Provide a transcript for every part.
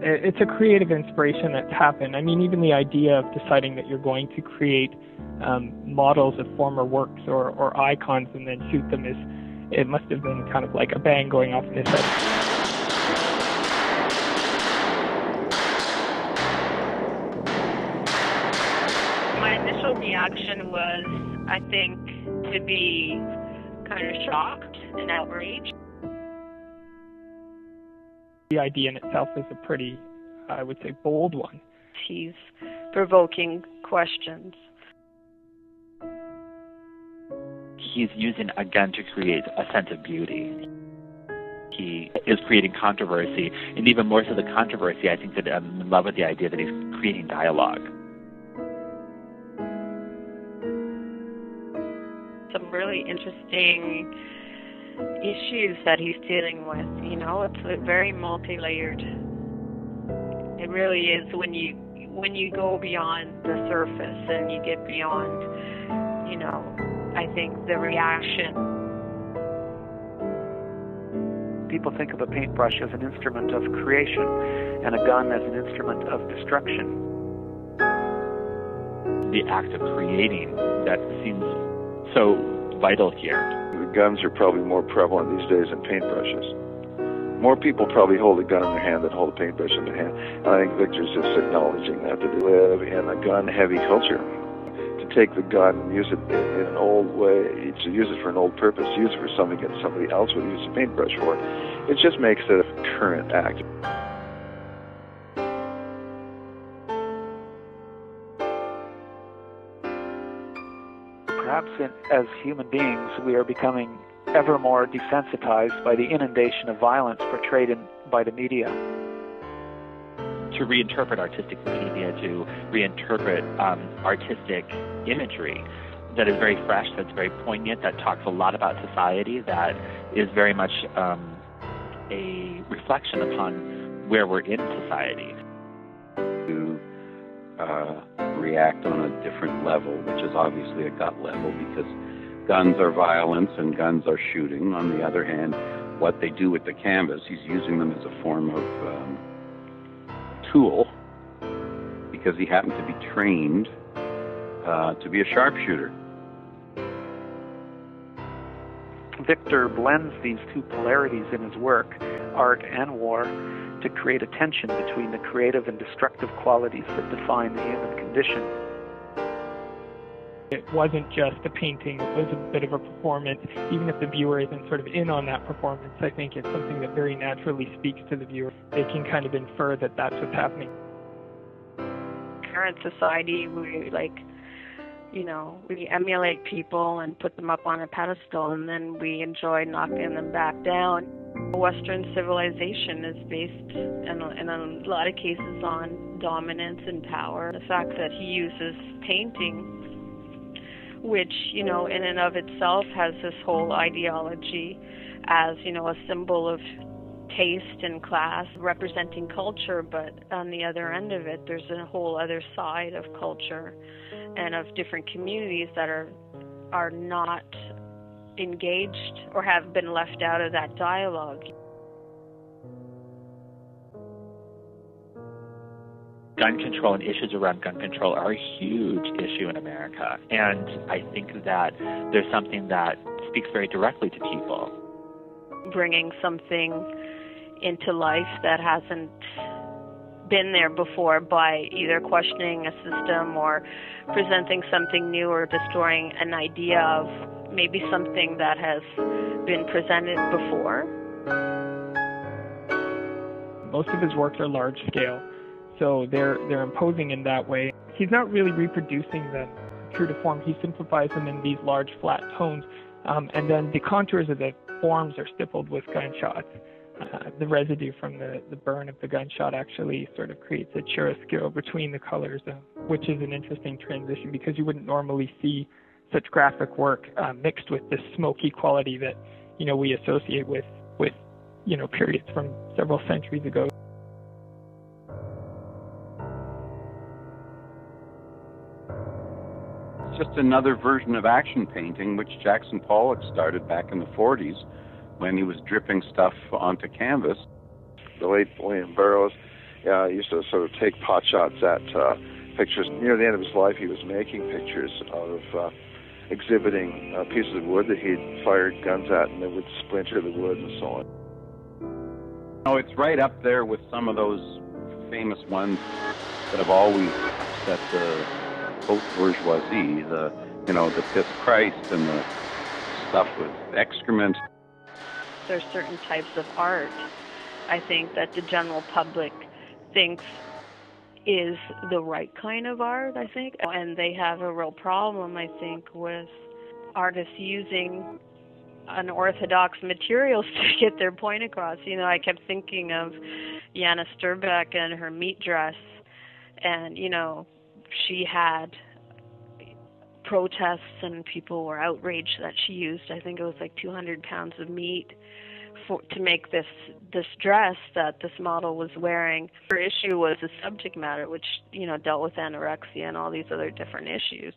It's a creative inspiration that's happened. I mean, even the idea of deciding that you're going to create models of former works or icons and then shoot them it must have been kind of like a bang going off in his head. My initial reaction was, I think, to be kind of shocked and outraged. The idea in itself is a pretty, I would say, bold one. He's provoking questions. He's using a gun to create a sense of beauty. He is creating controversy, and even more so the controversy, I think that I'm in love with the idea that he's creating dialogue. Some really interesting issues that he's dealing with. You know, it's very multi-layered. It really is when you go beyond the surface and you get beyond, you know, I think the reaction. People think of a paintbrush as an instrument of creation and a gun as an instrument of destruction. The act of creating that seems so vital here. Guns are probably more prevalent these days than paintbrushes. More people probably hold a gun in their hand than hold a paintbrush in their hand. And I think Victor's just acknowledging that we live in a gun-heavy culture. To take the gun and use it in an old way, to use it for an old purpose, to use it for something that somebody else would use a paintbrush for, it just makes it a current act. Perhaps as human beings, we are becoming ever more desensitized by the inundation of violence portrayed by the media. To reinterpret artistic media, to reinterpret artistic imagery that is very fresh, that's very poignant, that talks a lot about society, that is very much a reflection upon where we're in society. To react on a different level, which is obviously a gut level, because guns are violence and guns are shooting. On the other hand, what they do with the canvas, he's using them as a form of tool, because he happened to be trained to be a sharpshooter. Victor blends these two polarities in his work, art and war, to create a tension between the creative and destructive qualities that define the human condition. It wasn't just a painting, it was a bit of a performance. Even if the viewer isn't sort of in on that performance, I think it's something that very naturally speaks to the viewer. They can kind of infer that that's what's happening. Current society, we emulate people and put them up on a pedestal, and then we enjoy knocking them back down. Western civilization is based, in a lot of cases, on dominance and power. The fact that he uses painting, which, in and of itself has this whole ideology as, a symbol of taste and class, representing culture, but on the other end of it, there's a whole other side of culture and of different communities that are not engaged or have been left out of that dialogue. Gun control and issues around gun control are a huge issue in America, and I think that there's something that speaks very directly to people. Bringing something into life that hasn't been there before by either questioning a system or presenting something new or destroying an idea of maybe something that has been presented before. Most of his works are large scale, so they're imposing in that way. He's not really reproducing them true to form. He simplifies them in these large flat tones, and then the contours of the forms are stippled with gunshots. The residue from the burn of the gunshot actually sort of creates a chiaroscuro between the colors, which is an interesting transition because you wouldn't normally see such graphic work mixed with this smoky quality that we associate with periods from several centuries ago. It's just another version of action painting, which Jackson Pollock started back in the 40s when he was dripping stuff onto canvas. The late William Burroughs, He used to sort of take pot shots at pictures. Near the end of his life, he was making pictures of exhibiting pieces of wood that he'd fired guns at, and they would splinter the wood and so on. Oh, it's right up there with some of those famous ones that have always upset the haute bourgeoisie, the piss Christ and the stuff with excrement. There's certain types of art, I think, that the general public thinks is the right kind of art, I think. And they have a real problem, I think, with artists using unorthodox materials to get their point across. I kept thinking of Jana Sturbeck and her meat dress, and, she had protests and people were outraged that she used, I think it was like 200 pounds of meat to make this dress that this model was wearing. Her issue was the subject matter, which, dealt with anorexia and all these other different issues.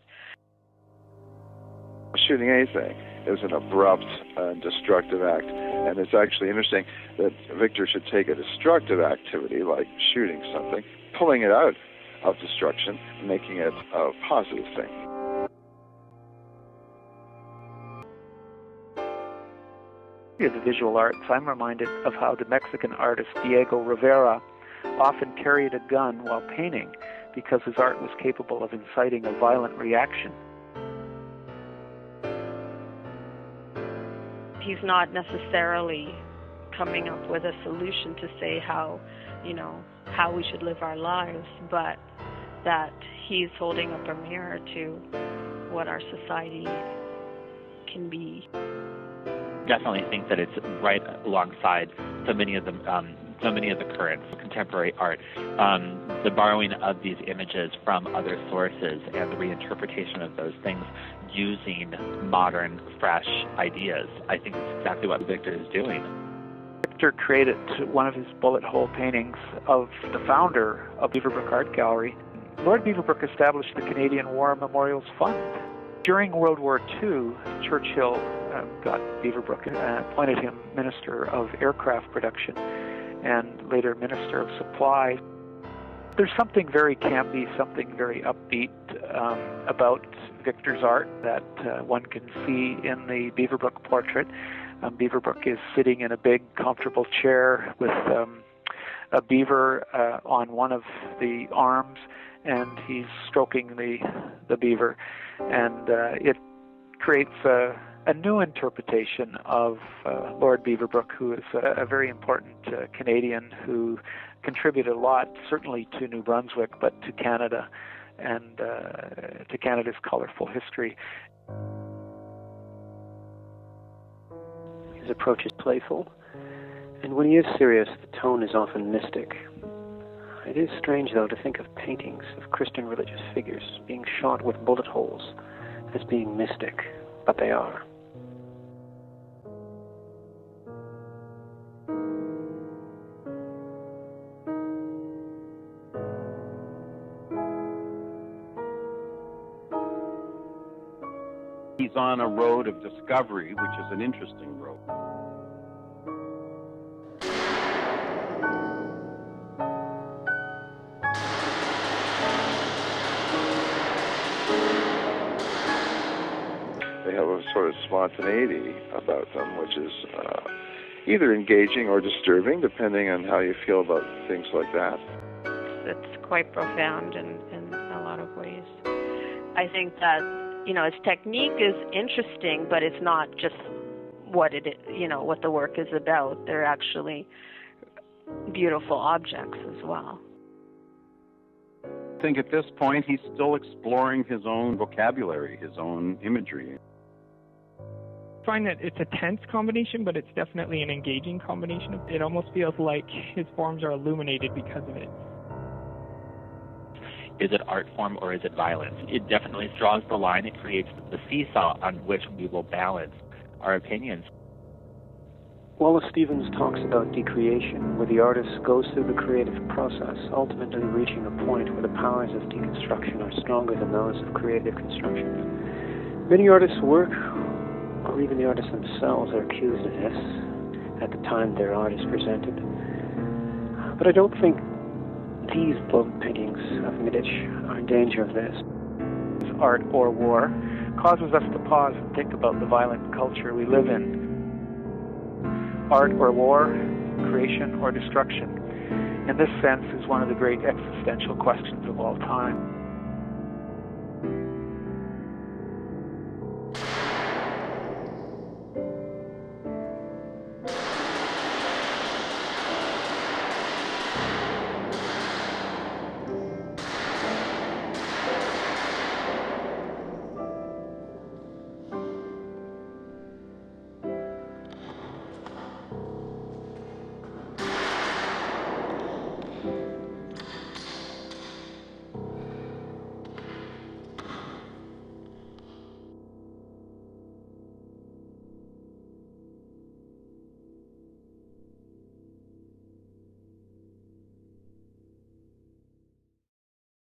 Shooting anything is an abrupt and destructive act, and it's actually interesting that Viktor should take a destructive activity like shooting something, pulling it out of destruction, and making it a positive thing. In the visual arts, I'm reminded of how the Mexican artist Diego Rivera often carried a gun while painting because his art was capable of inciting a violent reaction. He's not necessarily coming up with a solution to say how we should live our lives, but that he's holding up a mirror to what our society can be. Definitely think that it's right alongside so many of the current contemporary art. The borrowing of these images from other sources and the reinterpretation of those things using modern, fresh ideas. I think it's exactly what Viktor is doing. Viktor created one of his bullet hole paintings of the founder of Beaverbrook Art Gallery. Lord Beaverbrook established the Canadian War Memorials Fund. During World War II, Churchill got Beaverbrook and appointed him Minister of Aircraft Production and later Minister of Supply. There's something very campy, something very upbeat about Viktor's art that one can see in the Beaverbrook portrait. Beaverbrook is sitting in a big, comfortable chair with a beaver on one of the arms, and he's stroking the beaver. And it creates a new interpretation of Lord Beaverbrook, who is a very important Canadian who contributed a lot, certainly to New Brunswick, but to Canada and to Canada's colorful history. His approach is playful, and when he is serious, the tone is often mystic. It is strange, though, to think of paintings of Christian religious figures being shot with bullet holes as being mystic, but they are. He's on a road of discovery, which is an interesting road. They have a sort of spontaneity about them, which is either engaging or disturbing, depending on how you feel about things like that. It's quite profound in a lot of ways. I think that, its technique is interesting, but it's not just what what the work is about. They're actually beautiful objects as well. I think at this point he's still exploring his own vocabulary, his own imagery. I find that it's a tense combination, but it's definitely an engaging combination. It almost feels like his forms are illuminated because of it. Is it art form or is it violence? It definitely draws the line. It creates the seesaw on which we will balance our opinions. Wallace Stevens talks about decreation, where the artist goes through the creative process, ultimately reaching a point where the powers of deconstruction are stronger than those of creative construction. Many artists' work, or even the artists themselves, are accused of this at the time their art is presented. But I don't think These bold paintings of Mitic are in danger of this. Art or war causes us to pause and think about the violent culture we live in. Art or war, creation or destruction, in this sense, is one of the great existential questions of all time.